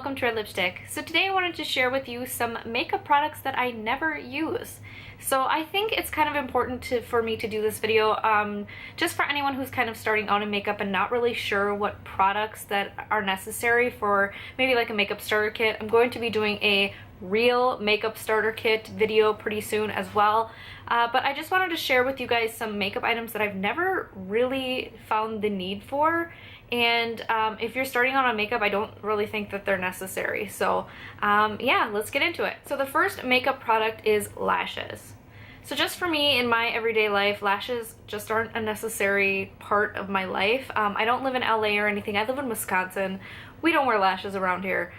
welcome to Red Lipstick. So today I wanted to share with you some makeup products that I never use. So I think it's kind of important for me to do this video just for anyone who's kind of starting out in makeup and not really sure what products that are necessary for maybe like a makeup starter kit. I'm going to be doing a real makeup starter kit video pretty soon as well. But I just wanted to share with you guys some makeup items that I've never really found the need for. And if you're starting out on makeup, I don't really think that they're necessary. So yeah, let's get into it. So the first makeup product is lashes. So just for me in my everyday life, lashes just aren't a necessary part of my life. I don't live in LA or anything. I live in Wisconsin. We don't wear lashes around here.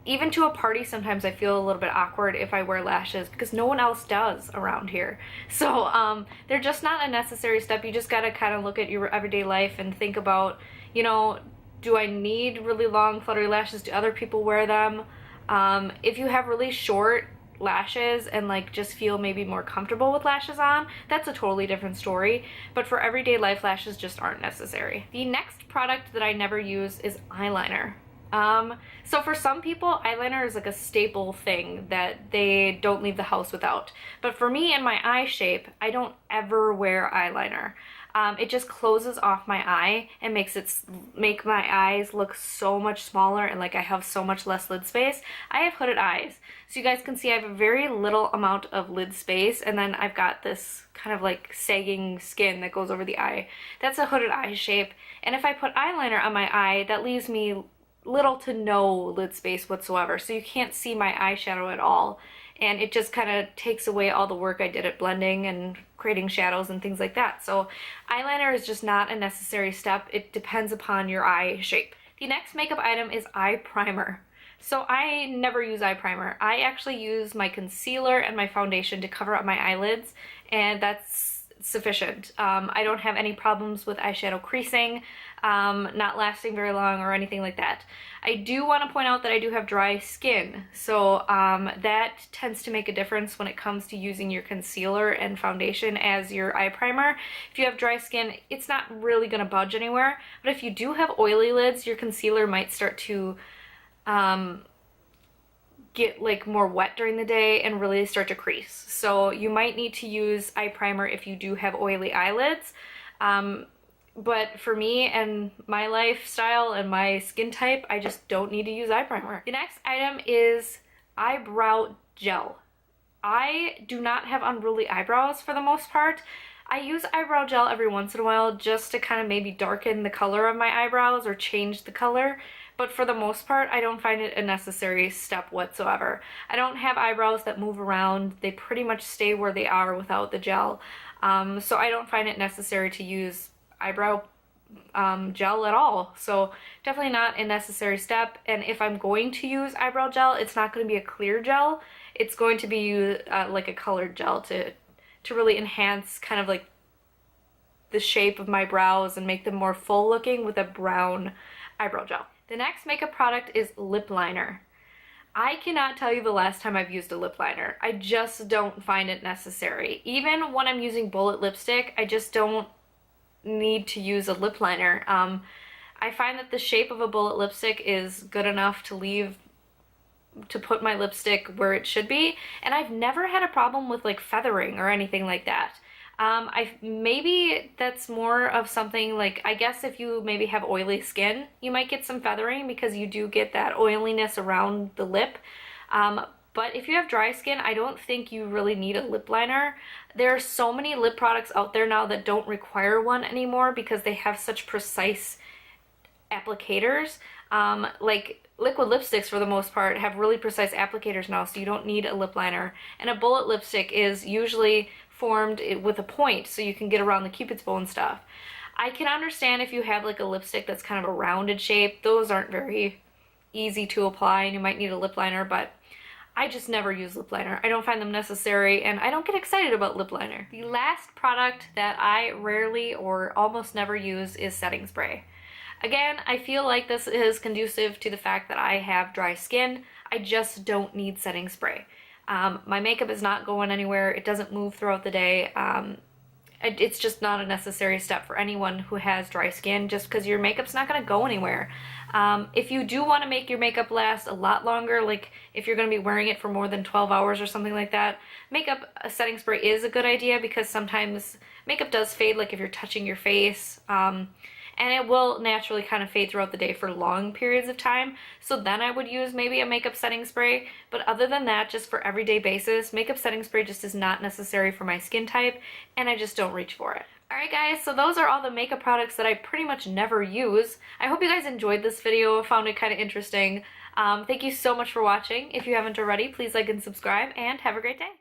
Even to a party, sometimes I feel a little bit awkward if I wear lashes because no one else does around here. So they're just not a necessary step. You just gotta kind of look at your everyday life and think about, you know, do I need really long fluttery lashes? Do other people wear them? If you have really short lashes and like just feel maybe more comfortable with lashes on, that's a totally different story. But for everyday life, lashes just aren't necessary. The next product that I never use is eyeliner. So for some people, eyeliner is like a staple thing that they don't leave the house without. But for me and my eye shape, I don't ever wear eyeliner. It just closes off my eye and make my eyes look so much smaller and like I have so much less lid space. I have hooded eyes. So you guys can see I have a very little amount of lid space, and then I've got this kind of like sagging skin that goes over the eye. That's a hooded eye shape. And if I put eyeliner on my eye, that leaves me little to no lid space whatsoever, so you can't see my eyeshadow at all, and it just kind of takes away all the work I did at blending and creating shadows and things like that. So eyeliner is just not a necessary step. It depends upon your eye shape. The next makeup item is eye primer. So I never use eye primer. I actually use my concealer and my foundation to cover up my eyelids, and that's sufficient. I don't have any problems with eyeshadow creasing, not lasting very long or anything like that. I do want to point out that I do have dry skin, so that tends to make a difference when it comes to using your concealer and foundation as your eye primer. If you have dry skin, it's not really going to budge anywhere, but if you do have oily lids, your concealer might start to get like more wet during the day and really start to crease. So you might need to use eye primer if you do have oily eyelids. But for me and my lifestyle and my skin type, I just don't need to use eye primer. The next item is eyebrow gel. I do not have unruly eyebrows for the most part. I use eyebrow gel every once in a while just to kind of maybe darken the color of my eyebrows or change the color. But for the most part, I don't find it a necessary step whatsoever. I don't have eyebrows that move around. They pretty much stay where they are without the gel. So I don't find it necessary to use eyebrow gel at all. So definitely not a necessary step. And if I'm going to use eyebrow gel, it's not going to be a clear gel. It's going to be like a colored gel to really enhance kind of like the shape of my brows and make them more full looking with a brown eyebrow gel. The next makeup product is lip liner. I cannot tell you the last time I've used a lip liner. I just don't find it necessary. Even when I'm using bullet lipstick, I just don't need to use a lip liner. I find that the shape of a bullet lipstick is good enough to put my lipstick where it should be, and I've never had a problem with like feathering or anything like that. Maybe that's more of something like, I guess if you maybe have oily skin, you might get some feathering because you do get that oiliness around the lip. But if you have dry skin, I don't think you really need a lip liner. There are so many lip products out there now that don't require one anymore because they have such precise applicators. Like liquid lipsticks for the most part have really precise applicators now, so you don't need a lip liner. And a bullet lipstick is usually formed with a point so you can get around the cupid's bow and stuff. I can understand if you have like a lipstick that's kind of a rounded shape. Those aren't very easy to apply and you might need a lip liner, but I just never use lip liner. I don't find them necessary and I don't get excited about lip liner. The last product that I rarely or almost never use is setting spray. Again, I feel like this is conducive to the fact that I have dry skin. I just don't need setting spray. My makeup is not going anywhere. It doesn't move throughout the day. it's just not a necessary step for anyone who has dry skin, just because your makeup's not going to go anywhere. If you do want to make your makeup last a lot longer, like if you're going to be wearing it for more than 12 hours or something like that, makeup setting spray is a good idea, because sometimes makeup does fade, like if you're touching your face. And it will naturally kind of fade throughout the day for long periods of time. So then I would use maybe a makeup setting spray. But other than that, just for everyday basis, makeup setting spray just is not necessary for my skin type, and I just don't reach for it. Alright guys, so those are all the makeup products that I pretty much never use. I hope you guys enjoyed this video, found it kind of interesting. Thank you so much for watching. If you haven't already, please like and subscribe, and have a great day.